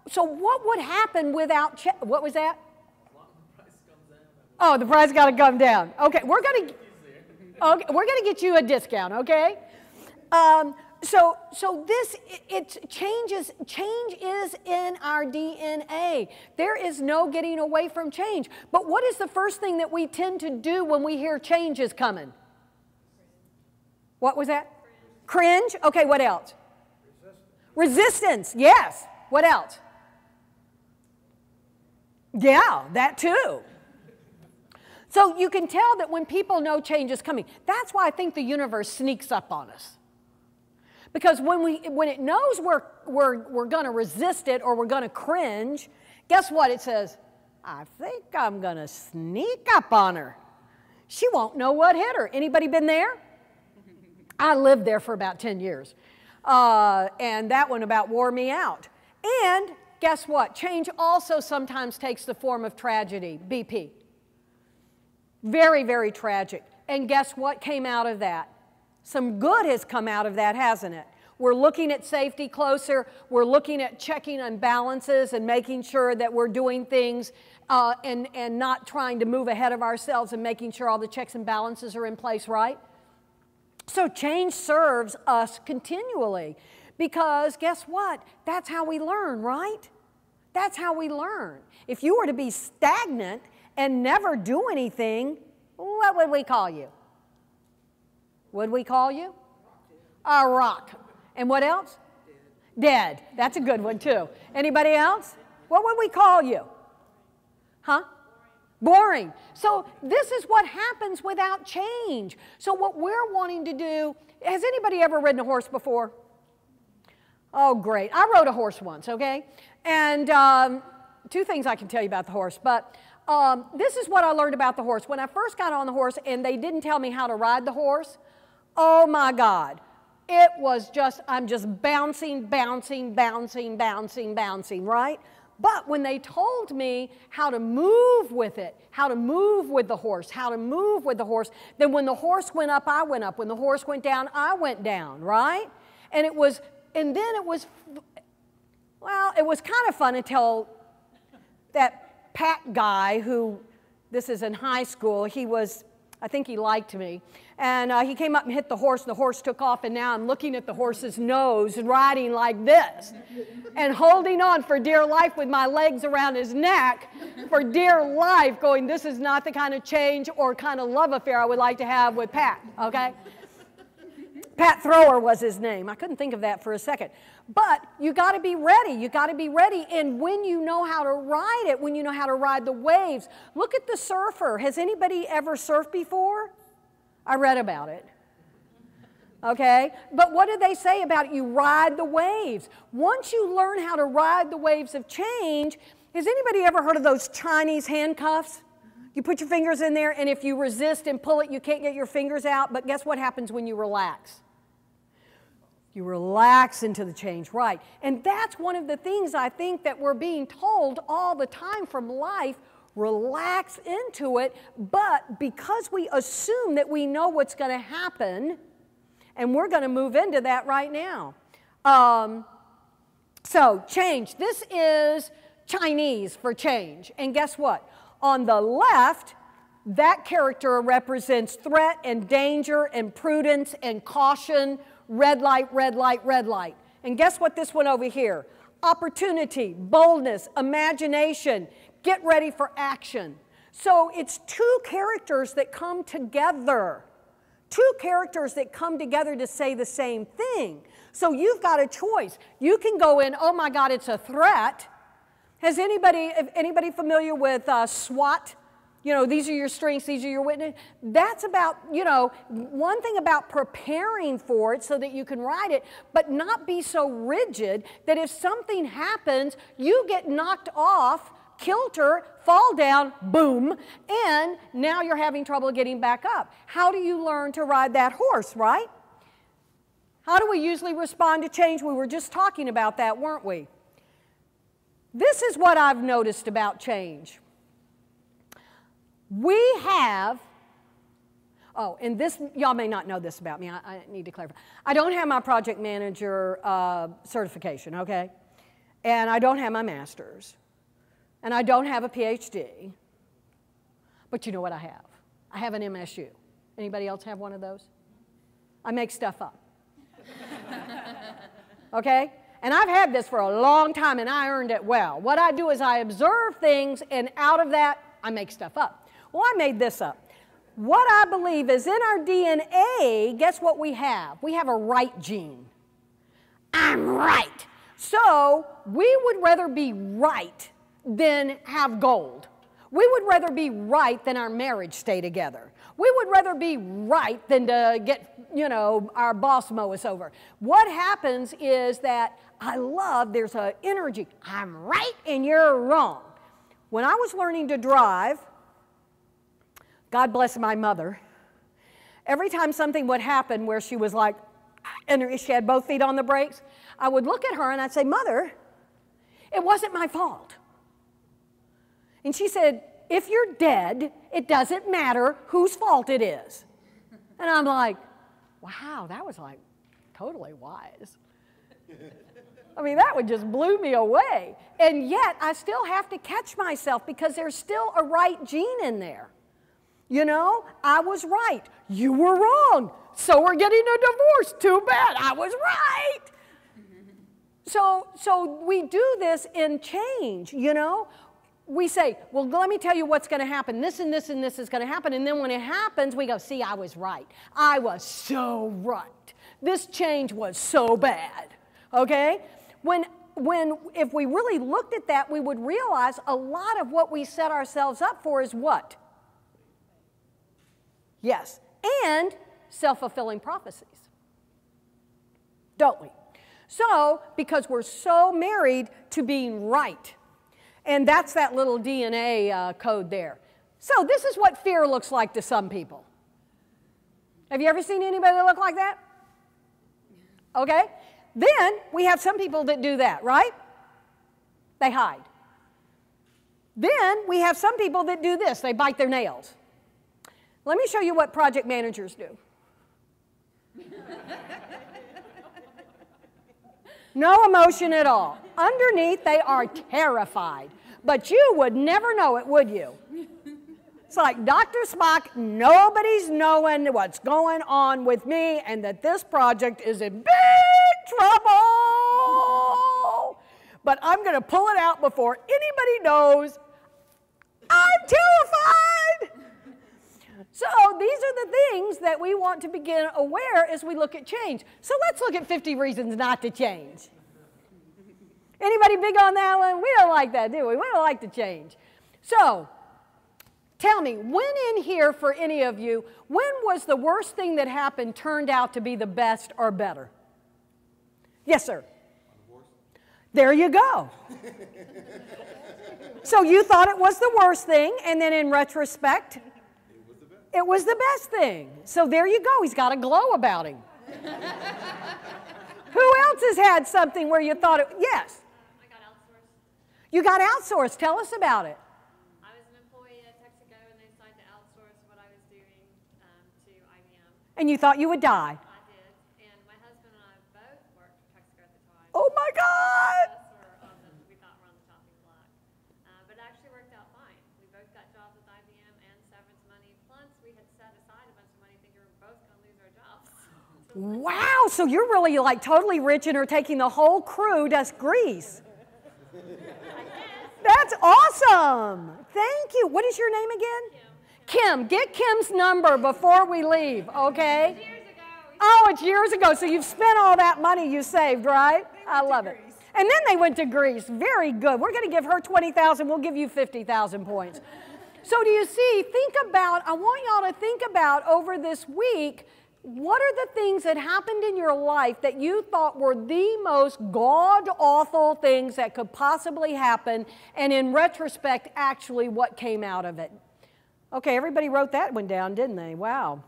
So what would happen without change? What was that? Oh, the price got to come down. Okay, we're going to get you a discount, okay? So change is in our DNA. There is no getting away from change. But what is the first thing that we tend to do when we hear change is coming? What was that? Cringe. Okay, what else? Resistance. Yes. What else? Yeah, that too. So you can tell that when people know change is coming, that's why I think the universe sneaks up on us. Because when it knows we're going to resist it or we're going to cringe, guess what? It says, I think I'm going to sneak up on her. She won't know what hit her. Anybody been there? I lived there for about 10 years. And that one about wore me out. And guess what? Change also sometimes takes the form of tragedy, BP. Very, very tragic. And guess what came out of that? Some good has come out of that, hasn't it? We're looking at safety closer. We're looking at checking on balances and making sure that we're doing things and not trying to move ahead of ourselves and making sure all the checks and balances are in place, right? So change serves us continually because guess what? That's how we learn, right? That's how we learn. If you were to be stagnant and never do anything, what would we call you? Would we call you? A rock. And what else? Dead. That's a good one too. Anybody else? What would we call you? Huh? Boring. So this is what happens without change. So what we're wanting to do, has anybody ever ridden a horse before? Oh, great. I rode a horse once, okay? And two things I can tell you about the horse, but this is what I learned about the horse. When I first got on the horse and they didn't tell me how to ride the horse, oh my God. It was just, I'm just bouncing, bouncing, bouncing, bouncing, bouncing, right? But when they told me how to move with it, how to move with the horse, how to move with the horse, then when the horse went up, I went up. When the horse went down, I went down, right? And then it was, well, it was kind of fun until that Pat guy who, this is in high school, he was, I think he liked me. And he came up and hit the horse, and the horse took off, and now I'm looking at the horse's nose and riding like this and holding on for dear life with my legs around his neck for dear life, going, this is not the kind of change or kind of love affair I would like to have with Pat, okay? Pat Thrower was his name. I couldn't think of that for a second. But you got to be ready. You got to be ready. And when you know how to ride it, when you know how to ride the waves, look at the surfer. Has anybody ever surfed before? I read about it. Okay? But what did they say about it? You ride the waves. Once you learn how to ride the waves of change, has anybody ever heard of those Chinese handcuffs? You put your fingers in there, and if you resist and pull it, you can't get your fingers out. But guess what happens when you relax? You relax into the change, right? And that's one of the things I think that we're being told all the time from life. Relax into it, but because we assume that we know what's going to happen, and we're going to move into that right now. So change. This is Chinese for change. And guess what? On the left, that character represents threat and danger and prudence and caution, red light, red light, red light. And guess what this one over here? Opportunity, boldness, imagination, get ready for action. So it's two characters that come together. Two characters that come together to say the same thing. So you've got a choice. You can go in, oh my God, it's a threat. Has anybody familiar with SWOT? You know, these are your strengths, these are your weaknesses. That's about, you know, one thing about preparing for it so that you can ride it, but not be so rigid that if something happens, you get knocked off, kilter, fall down, boom, and now you're having trouble getting back up. How do you learn to ride that horse, right? How do we usually respond to change? We were just talking about that, weren't we? This is what I've noticed about change. We have, oh, and this, y'all may not know this about me. I need to clarify. I don't have my project manager certification, okay? and I don't have my master's, and I don't have a PhD, but you know what I have? I have an MSU. Anybody else have one of those? I make stuff up. Okay? And I've had this for a long time, and I earned it well. What I do is I observe things, and out of that, I make stuff up. Well, I made this up. What I believe is in our DNA, guess what we have? We have a right gene. I'm right. So we would rather be right than have gold. We would rather be right than our marriage stay together. We would rather be right than to get, our boss mow us over. What happens is that there's an energy. I'm right and you're wrong. When I was learning to drive, God bless my mother, every time something would happen where she was like, and she had both feet on the brakes, I would look at her and I'd say, Mother, it wasn't my fault. And she said, if you're dead, it doesn't matter whose fault it is. And I'm like, wow, that was like totally wise. I mean, that would just blew me away. And yet, I still have to catch myself because there's still a right gene in there. I was right. You were wrong. So we're getting a divorce. Too bad. I was right. So we do this in change, We say, well, let me tell you what's going to happen. This and this and this is going to happen. And then when it happens, we go, see, I was right. I was so right. This change was so bad. Okay? If we really looked at that, we would realize a lot of what we set ourselves up for is what? Yes. And self-fulfilling prophecies. Don't we? So, because we're so married to being right. And that's that little DNA code there. So this is what fear looks like to some people. Have you ever seen anybody that look like that? Okay. Then we have some people that do that, right? They hide. Then we have some people that do this. They bite their nails. Let me show you what project managers do. No emotion at all. Underneath, they are terrified. But you would never know it, would you? It's like Dr. Spock, nobody's knowing what's going on with me and that this project is in big trouble. But I'm going to pull it out before anybody knows. I'm terrified. So these are the things that we want to begin aware as we look at change. So let's look at 50 reasons not to change. Anybody big on that one? We don't like that, do we? We don't like to change. So tell me, when in here for any of you, when was the worst thing that happened turned out to be the best or better? Yes, sir. There you go. So you thought it was the worst thing, and then in retrospect, it was the best thing. So there you go. He's got a glow about him. Who else has had something where you thought it? Yes. I got outsourced. You got outsourced. Tell us about it. I was an employee at Texaco, and they decided to outsource what I was doing to IBM. And you thought you would die. I did. And my husband and I both worked for Texaco at the time. Oh, my God. We thought were on the chopping block. But it actually worked out fine. We both got jobs with IBM and severance money. Plus, we had set aside a bunch of money thinking we were both going to lose our jobs. Wow. So you're really like totally rich and are taking the whole crew to Greece. That's awesome. Thank you. What is your name again? Kim. Get Kim's number before we leave, okay? Years ago. Oh, it's years ago. So you've spent all that money you saved, right? I love it. And then they went to Greece. Very good. We're going to give her 20,000. We'll give you 50,000 points. So do you see, I want y'all to think about over this week, what are the things that happened in your life that you thought were the most god-awful things that could possibly happen, and in retrospect, actually what came out of it? Okay, everybody wrote that one down, didn't they? Wow.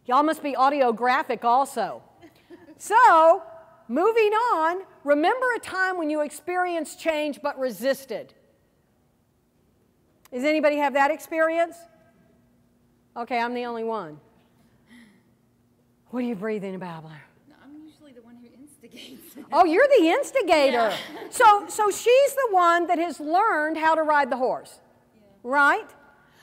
Y'all must be audiographic also. So, moving on, remember a time when you experienced change but resisted. Does anybody have that experience? Okay, I'm the only one. What are you breathing about, Blair? No, I'm usually the one who instigates. instigates. Oh, you're the instigator. Yeah. So she's the one that has learned how to ride the horse, right?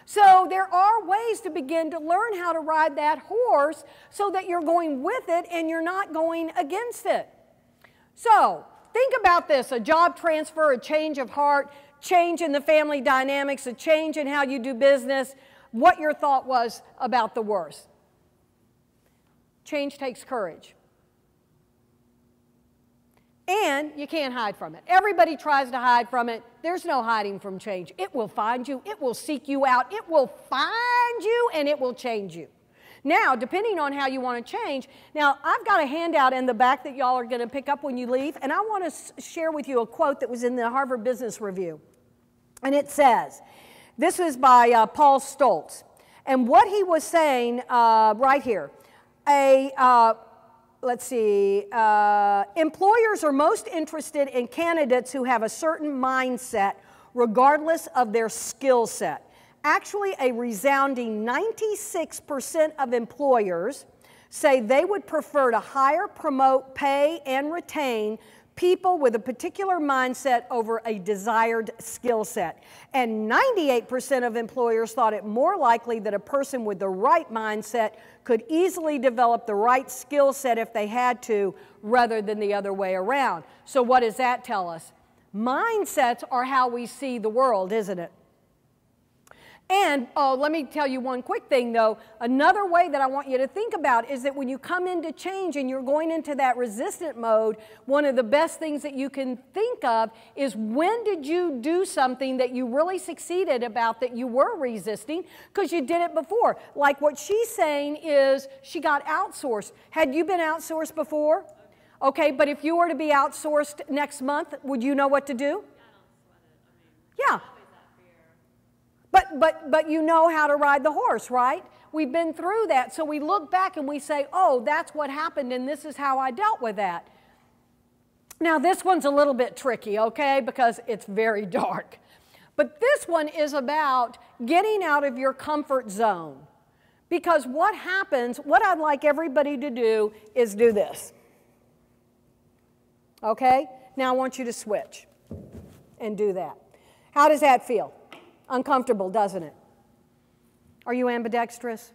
So there are ways to begin to learn how to ride that horse so that you're going with it and you're not going against it. So think about this, a job transfer, a change of heart, change in the family dynamics, a change in how you do business, what your thought was about the worst. Change takes courage. And you can't hide from it. Everybody tries to hide from it. There's no hiding from change. It will find you. It will seek you out. It will find you, and it will change you. Now, depending on how you want to change, now I've got a handout in the back that y'all are going to pick up when you leave, and I want to share with you a quote that was in the Harvard Business Review. And it says, this is by Paul Stoltz, and what he was saying right here, let's see, employers are most interested in candidates who have a certain mindset regardless of their skill set. Actually, a resounding 96% of employers say they would prefer to hire, promote, pay, and retain people with a particular mindset over a desired skill set. And 98% of employers thought it more likely that a person with the right mindset could easily develop the right skill set if they had to, rather than the other way around. So what does that tell us? Mindsets are how we see the world, isn't it? And let me tell you one quick thing, though. Another way that I want you to think about is that when you come into change and you're going into that resistant mode, one of the best things that you can think of is, when did you do something that you really succeeded about that you were resisting because you did it before? Like what she's saying is she got outsourced. Had you been outsourced before? Okay, but if you were to be outsourced next month, would you know what to do? Yeah. But you know how to ride the horse, right? We've been through that, so we look back and we say, oh, that's what happened, and this is how I dealt with that. Now, this one's a little bit tricky, okay, because it's very dark. But this one is about getting out of your comfort zone. Because what happens, what I'd like everybody to do is do this. Okay? Now I want you to switch and do that. How does that feel? Uncomfortable, doesn't it? Are you ambidextrous?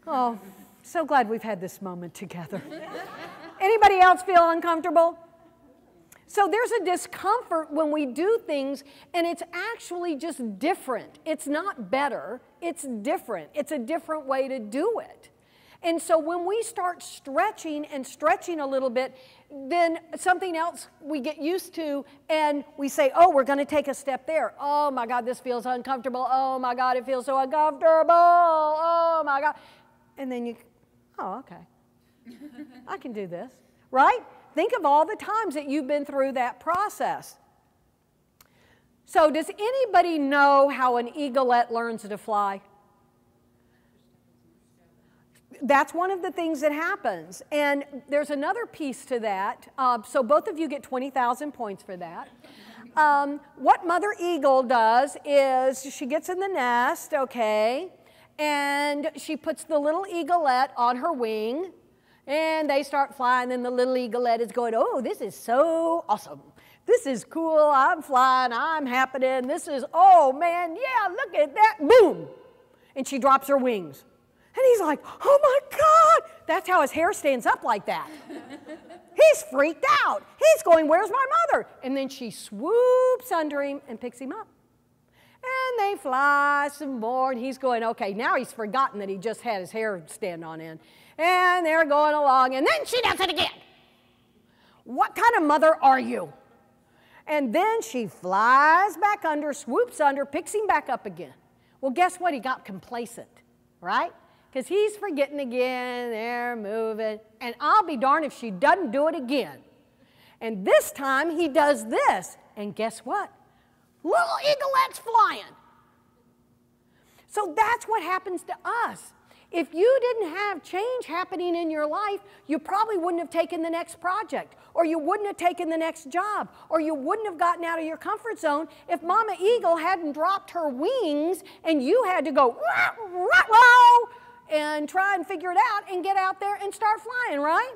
Oh, so glad we've had this moment together. Anybody else feel uncomfortable? So there's a discomfort when we do things, and it's actually just different. It's not better, it's different. It's a different way to do it. And so when we start stretching and stretching a little bit, then something else we get used to, and we say, oh, we're going to take a step there. Oh, my God, this feels uncomfortable. Oh, my God, it feels so uncomfortable. Oh, my God. And then you, oh, okay. I can do this, right? Think of all the times that you've been through that process. So does anybody know how an eaglet learns to fly? That's one of the things that happens. And there's another piece to that. So both of you get 20,000 points for that. What Mother Eagle does is she gets in the nest, okay, and she puts the little eaglet on her wing, and they start flying, and the little eaglet is going, oh, this is so awesome. This is cool. I'm flying. I'm happening. This is, oh, man, yeah, look at that. Boom. And she drops her wings. And he's like, oh my God. That's how his hair stands up like that. He's freaked out. He's going, where's my mother? And then she swoops under him and picks him up. And they fly some more, and he's going, okay, now he's forgotten that he just had his hair stand on end. And they're going along, and then she does it again. What kind of mother are you? And then she flies back under, swoops under, picks him back up again. Well, guess what? He got complacent, right? Because he's forgetting again, they're moving, and I'll be darned if she doesn't do it again. And this time he does this, and guess what? Little eaglet's flying. So that's what happens to us. If you didn't have change happening in your life, you probably wouldn't have taken the next project, or you wouldn't have taken the next job, or you wouldn't have gotten out of your comfort zone if Mama Eagle hadn't dropped her wings and you had to go, rah, rah, rah. and try and figure it out and get out there and start flying, right?